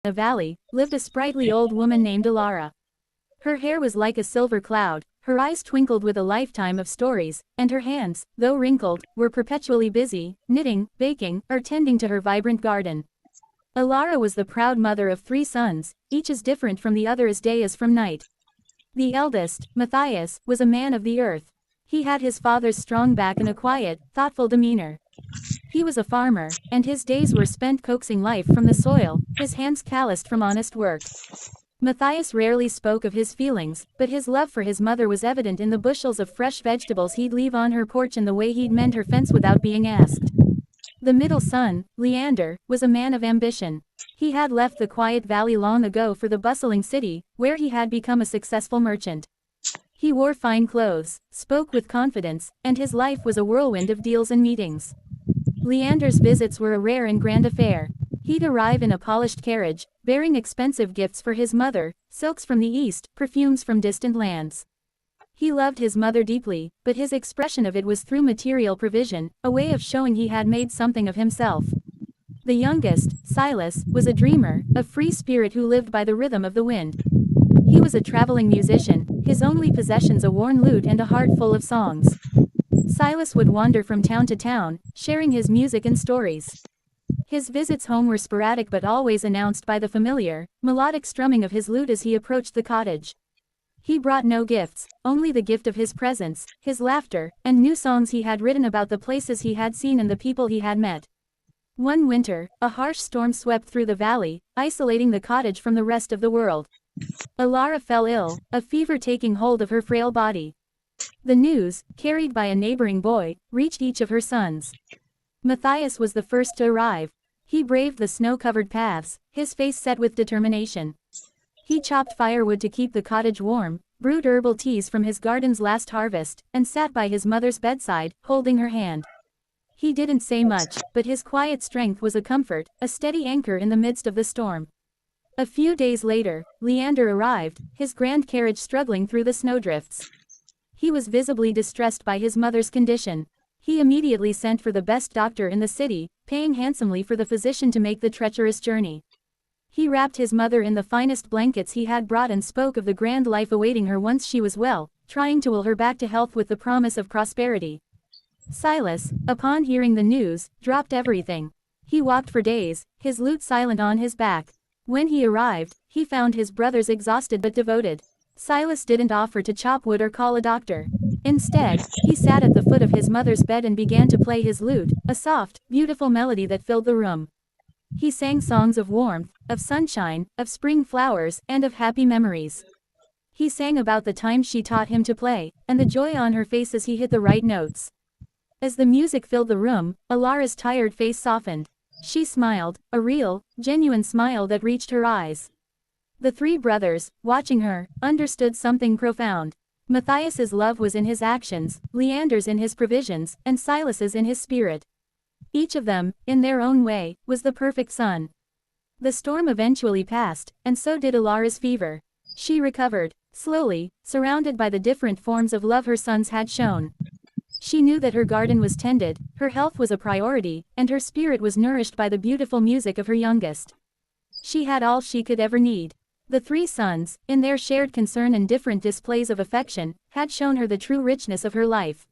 a valley, lived a sprightly old woman named Elara. Her hair was like a silver cloud, her eyes twinkled with a lifetime of stories, and her hands, though wrinkled, were perpetually busy, knitting, baking, or tending to her vibrant garden. Elara was the proud mother of 3 sons, each as different from the other as day is from night. The eldest, Matthias, was a man of the earth. He had his father's strong back and a quiet, thoughtful demeanor. He was a farmer, and his days were spent coaxing life from the soil, his hands calloused from honest work. Matthias rarely spoke of his feelings, but his love for his mother was evident in the bushels of fresh vegetables he'd leave on her porch and the way he'd mend her fence without being asked. The middle son, Leander, was a man of ambition. He had left the quiet valley long ago for the bustling city, where he had become a successful merchant. He wore fine clothes, spoke with confidence, and his life was a whirlwind of deals and meetings. Leander's visits were a rare and grand affair. He'd arrive in a polished carriage, bearing expensive gifts for his mother, silks from the east, perfumes from distant lands. He loved his mother deeply, but his expression of it was through material provision, a way of showing he had made something of himself. The youngest, Silas, was a dreamer, a free spirit who lived by the rhythm of the wind. He was a traveling musician, his only possessions a worn lute and a heart full of songs. Silas would wander from town to town, sharing his music and stories. His visits home were sporadic but always announced by the familiar, melodic strumming of his lute as he approached the cottage. He brought no gifts, only the gift of his presence, his laughter, and new songs he had written about the places he had seen and the people he had met. One winter, a harsh storm swept through the valley, isolating the cottage from the rest of the world. Elara fell ill, a fever taking hold of her frail body. The news, carried by a neighboring boy, reached each of her sons. Matthias was the first to arrive. He braved the snow-covered paths, his face set with determination. He chopped firewood to keep the cottage warm, brewed herbal teas from his garden's last harvest, and sat by his mother's bedside, holding her hand. He didn't say much, but his quiet strength was a comfort, a steady anchor in the midst of the storm. A few days later, Leander arrived, his grand carriage struggling through the snowdrifts. He was visibly distressed by his mother's condition. He immediately sent for the best doctor in the city, paying handsomely for the physician to make the treacherous journey. He wrapped his mother in the finest blankets he had brought and spoke of the grand life awaiting her once she was well, trying to will her back to health with the promise of prosperity. Silas, upon hearing the news, dropped everything. He walked for days, his lute silent on his back. When he arrived, he found his brothers exhausted but devoted. Silas didn't offer to chop wood or call a doctor. Instead, he sat at the foot of his mother's bed and began to play his lute, a soft, beautiful melody that filled the room. He sang songs of warmth, of sunshine, of spring flowers, and of happy memories. He sang about the times she taught him to play, and the joy on her face as he hit the right notes. As the music filled the room, Elara's tired face softened. She smiled, a real, genuine smile that reached her eyes. The 3 brothers, watching her, understood something profound. Matthias's love was in his actions, Leander's in his provisions, and Silas's in his spirit. Each of them, in their own way, was the perfect son. The storm eventually passed, and so did Elara's fever. She recovered, slowly, surrounded by the different forms of love her sons had shown. She knew that her garden was tended, her health was a priority, and her spirit was nourished by the beautiful music of her youngest. She had all she could ever need. The 3 sons, in their shared concern and different displays of affection, had shown her the true richness of her life.